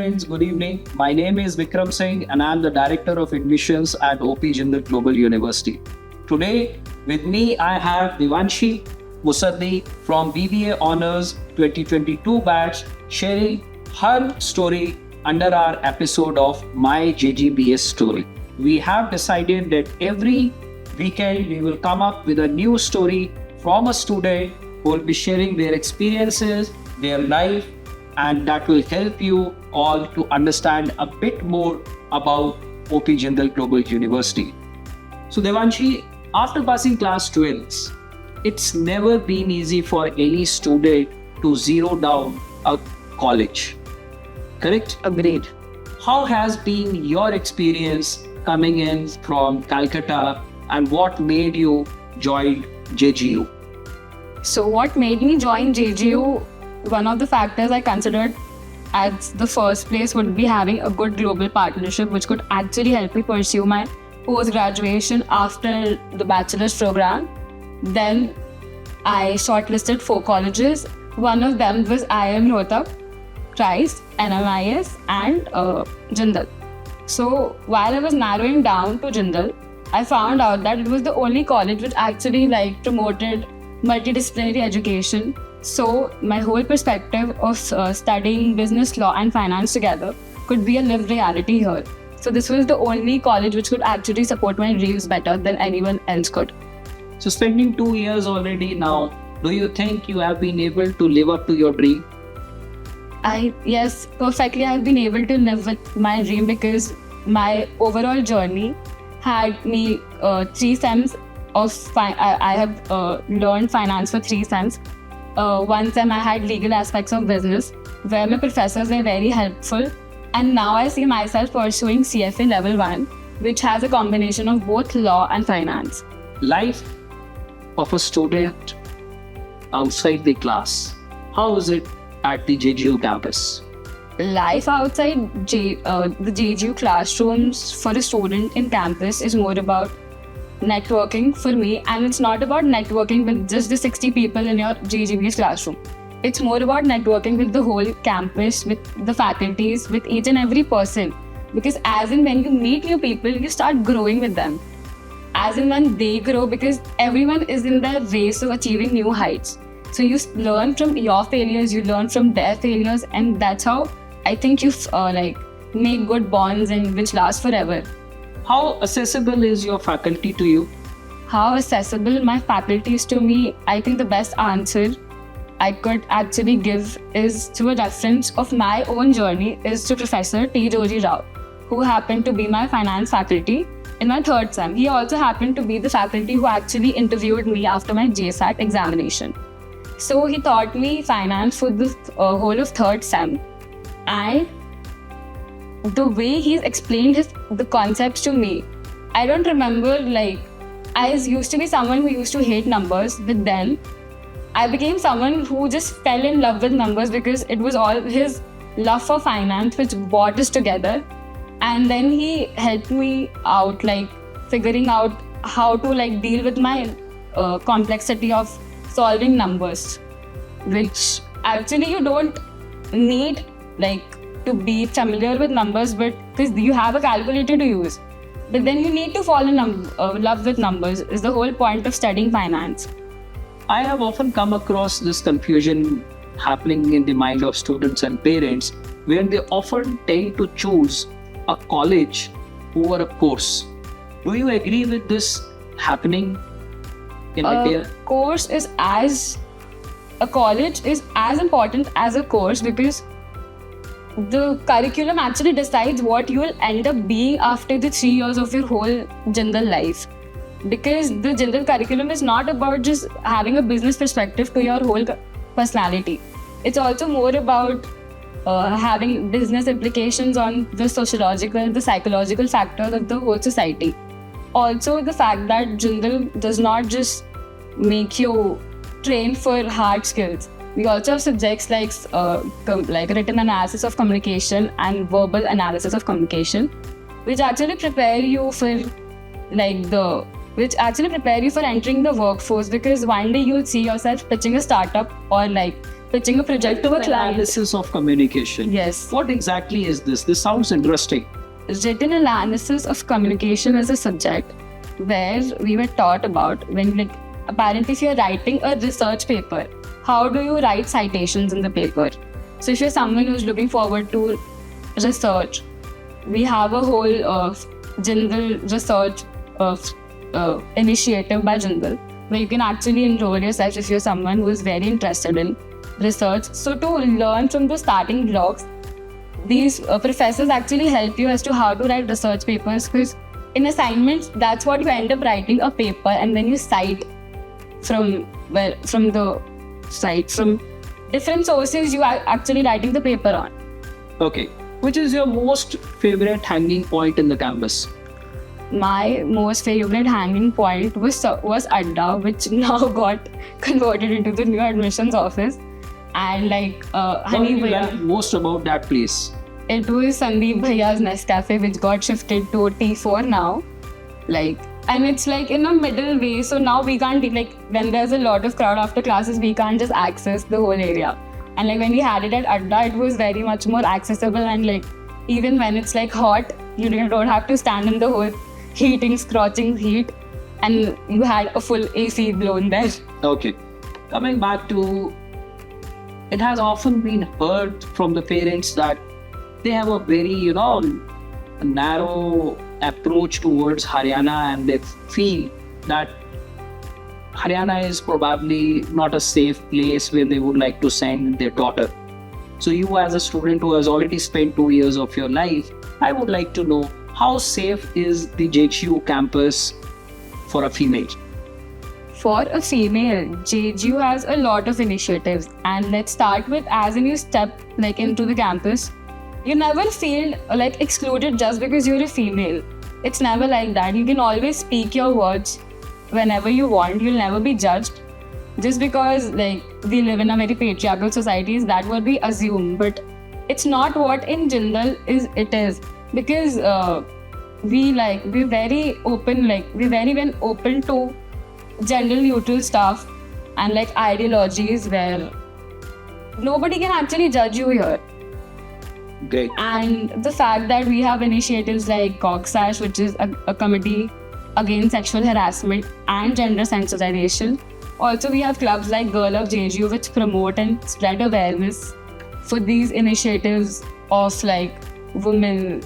friends, good evening. My name is Vikram Singh and I am the Director of Admissions at OP Jindal Global University. Today, with me, I have Devanshi Musaddi from BBA Honors 2022 batch sharing her story under our episode of My JGBS Story. We have decided that every weekend we will come up with a new story from a student who will be sharing their experiences, their life, and that will help you all to understand a bit more about OP Jindal Global University. So Devanshi, after passing class 12, it's never been easy for any student to zero down a college. Correct? Agreed. How has been your experience coming in from Calcutta and what made you join JGU? So what made me join JGU, one of the factors I considered as the first place would be having a good global partnership which could actually help me pursue my post-graduation after the bachelor's program. Then I shortlisted 4 colleges. One of them was IIM Rohtak, Christ, NMIS and Jindal. So while I was narrowing down to Jindal, I found out that it was the only college which actually promoted multidisciplinary education. So my whole perspective of studying business, law and finance together could be a lived reality here. So this was the only college which could actually support my dreams better than anyone else could. So spending 2 years already now, do you think you have been able to live up to your dream? Yes, perfectly. I've been able to live with my dream because my overall journey had me 3 sems of I have learned finance for 3 sems. One sem I had legal aspects of business where my professors were very helpful, and now I see myself pursuing CFA level 1, which has a combination of both law and finance. Life of a student outside the class, how is it at the JGU campus? Life outside the JGU classrooms for a student in campus is more about networking for me, and it's not about networking with just the 60 people in your JGBS classroom. It's more about networking with the whole campus, with the faculties, with each and every person. Because as in when you meet new people, you start growing with them. As in when they grow, because everyone is in the race of achieving new heights. So you learn from your failures, you learn from their failures, and that's how I think you make good bonds and which last forever. How accessible is your faculty to you? How accessible my faculty is to me, I think the best answer I could actually give is to a reference of my own journey is to Professor T. Joji Rao, who happened to be my finance faculty in my 3rd sem. He also happened to be the faculty who actually interviewed me after my JSAT examination. So he taught me finance for the whole of 3rd sem, and the way he's explained the concepts to me, I don't remember, I used to be someone who used to hate numbers, but then I became someone who just fell in love with numbers because it was all his love for finance which brought us together. And then he helped me out, figuring out how to deal with my complexity of solving numbers, which actually you don't need to be familiar with numbers, but because you have a calculator to use. But then you need to fall in love with numbers is the whole point of studying finance. I have often come across this confusion happening in the mind of students and parents where they often tend to choose a college over a course. Do you agree with this happening in India? A college is as important as a course because the curriculum actually decides what you will end up being after the 3 years of your whole Jindal life. Because the Jindal curriculum is not about just having a business perspective to your whole personality. It's also more about having business implications on the sociological, the psychological factors of the whole society. Also, the fact that Jindal does not just make you train for hard skills. We also have subjects like written analysis of communication and verbal analysis of communication, which actually prepare you for entering the workforce, because one day you'll see yourself pitching a startup or pitching a project to a client. Analysis of communication. Yes. What exactly is this? This sounds interesting. Written analysis of communication is a subject where we were taught about when, like, apparently if you're writing a research paper, how do you write citations in the paper? So if you're someone who's looking forward to research, we have a whole Jindal research initiative by Jindal, where you can actually enroll yourself if you're someone who is very interested in research. So to learn from the starting blocks, these professors actually help you as to how to write research papers, because in assignments, that's what you end up writing a paper, and then you cite from different sources you are actually writing the paper on. Okay. Which is your most favorite hanging point in the campus? My most favorite hanging point was Adda, which now got converted into the new admissions office. And like What do Honey you Bhaiya, like most about that place? it was Sandeep Bhaiya's Nest Cafe, which got shifted to T4 now. Like, and it's like in a middle way, so now we can't be like, when there's a lot of crowd after classes, we can't just access the whole area. And like when we had it at Adda, it was very much more accessible, and like even when it's like hot, you don't have to stand in the whole heating, scorching heat, and you had a full AC blown there. Okay. Coming back to, it has often been heard from the parents that they have a very, narrow approach towards Haryana, and they feel that Haryana is probably not a safe place where they would like to send their daughter. So you, as a student who has already spent 2 years of your life, I would like to know, how safe is the JHU campus for a female? For a female, JGU has a lot of initiatives, and let's start with, as in you step like into the campus, you never feel like excluded just because you're a female. It's never like that. You can always speak your words whenever you want. You'll never be judged just because like we live in a very patriarchal society. That what we assume, but it's not what in Jindal is. It is because we're very open. Like we're very open to gender neutral stuff and like ideologies where nobody can actually judge you here. Great. And the fact that we have initiatives like COGSASH, which is a committee against sexual harassment and gender sensitization. Also, we have clubs like Girl of JGU, which promote and spread awareness for these initiatives of like women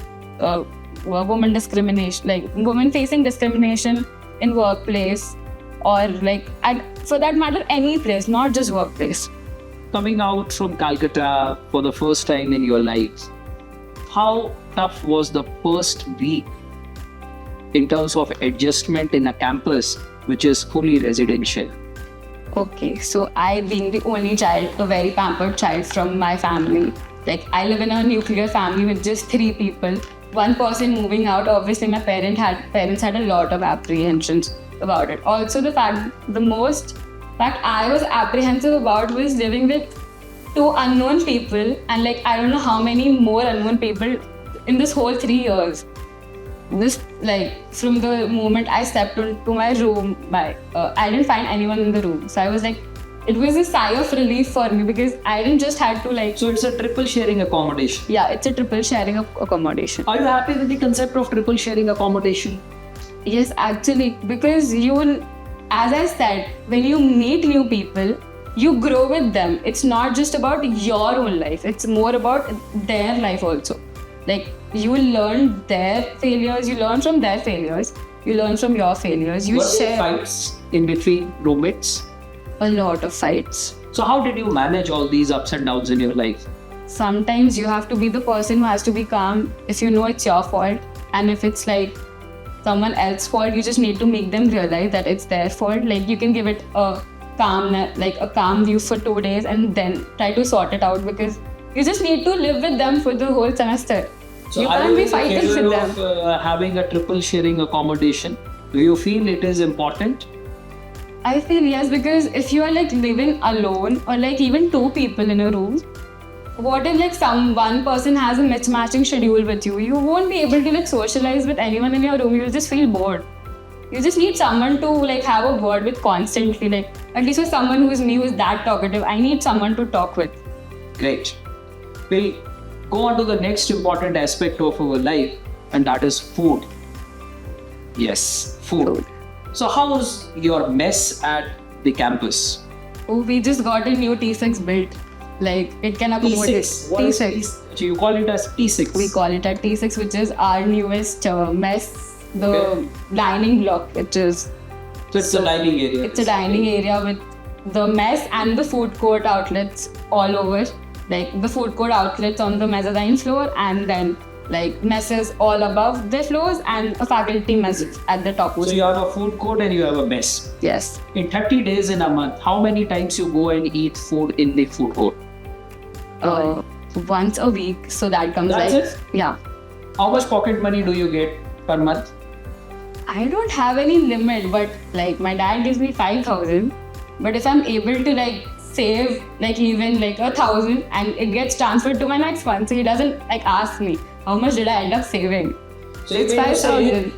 discrimination, like women facing discrimination in workplace, or like for that matter any place, not just workplace. Coming out from Calcutta for the first time in your life, how tough was the first week in terms of adjustment in a campus which is fully residential? Okay, so I, being the only child, a very pampered child from my family, like I live in a nuclear family with just 3 people. One person moving out, obviously my parents had a lot of apprehensions about it. Also, the most I was apprehensive about was living with 2 unknown people, and like I don't know how many more unknown people in this whole 3 years. This like from the moment I stepped into my room, I didn't find anyone in the room. So I was like, it was a sigh of relief for me because I didn't just had to like. So it's a triple sharing accommodation. Yeah, it's a triple sharing of accommodation. Are you happy with the concept of triple sharing accommodation? Yes, actually, because you will, as I said, when you meet new people, you grow with them. It's not just about your own life, it's more about their life also. Like, you learn their failures, you learn from their failures, you learn from your failures. You Were there share fights in between roommates? a lot of fights. So how did you manage all these ups and downs in your life? Sometimes you have to be the person who has to be calm if you know it's your fault, and if it's like someone else's fault, you just need to make them realize that it's their fault. Like, you can give it a calm view for 2 days and then try to sort it out, because you just need to live with them for the whole semester. So you can't be fighting with them. Having a triple sharing accommodation, do you feel it is important? I feel yes, because if you are like living alone or like even 2 people in a room, what if like one person has a mismatching schedule with you? You won't be able to like socialize with anyone in your room. You'll just feel bored. You just need someone to like have a word with constantly. Like at least with someone who is me, who is that talkative, I need someone to talk with. Great. We'll go on to the next important aspect of our life, and that is food. Yes, food. So, how's your mess at the campus? Oh, we just got a new T6 built. Like it can accommodate T6. What is T6. So you call it as T6. We call it a T6, which is our newest mess, the Okay. dining block, which is So it's a dining area. it's a dining area with the mess and the food court outlets all over. Like the food court outlets on the mezzanine floor, and then like messes all above the floors, and a faculty mess at the top. So you have a food court and you have a mess. Yes. In 30 days in a month, how many times you go and eat food in the food court? Once a week, so that comes That's like it? yeah. How much pocket money do you get per month? I don't have any limit, but like my dad gives me 5,000. But if I'm able to like save like even like 1,000 and it gets transferred to my next one, so he doesn't like ask me how much did I end up saving. So It's when you say 5,000.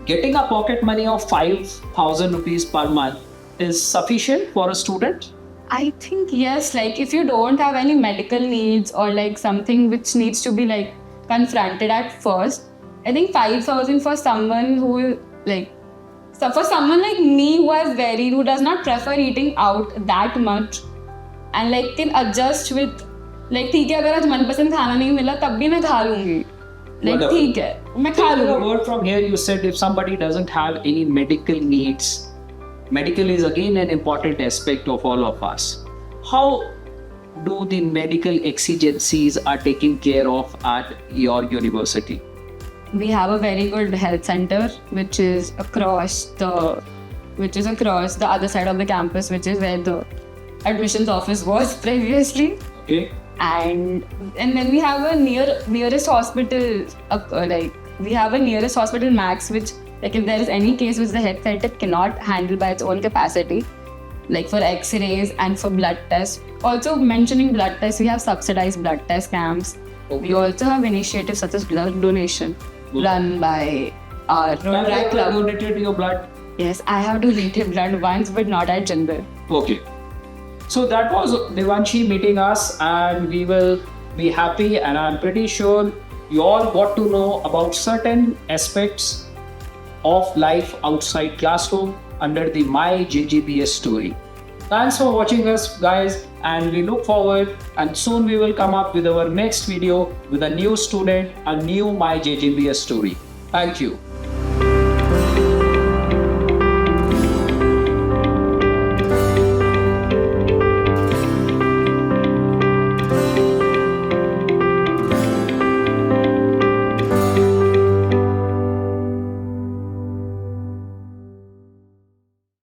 getting a pocket money of 5,000 rupees per month is sufficient for a student? I think yes, like if you don't have any medical needs or like something which needs to be like confronted at first, I think 5,000 for someone who like, so for someone like me who does not prefer eating out that much and like can adjust with like ठीक है अगर आज मनपसंद खाना नहीं मिला तब भी मैं खा लूंगी like Whatever. ठीक है मैं खा A लूंगी. word from here, you said if somebody doesn't have any medical needs, medical is again an important aspect of all of us. How do the medical exigencies are taken care of at your university? We have a very good health center which is across the other side of the campus, which is where the admissions office was previously. Okay. And then we have a nearest hospital we have a nearest hospital max, which like if there is any case which the health center cannot handle by its own capacity, like for x-rays and for blood tests. Also mentioning blood tests, we have subsidized blood test camps. Okay. We also have initiatives such as blood donation Good. run by our Have Rotary you Club. donated your blood? Yes, I have donated blood once, but not at Jindal. Okay. So that was Devanshi meeting us, and we will be happy, and I'm pretty sure you all got to know about certain aspects of life outside classroom under the My JGBS story. Thanks for watching us, guys, and we look forward, and soon we will come up with our next video with a new student, a new My JGBS story. Thank you.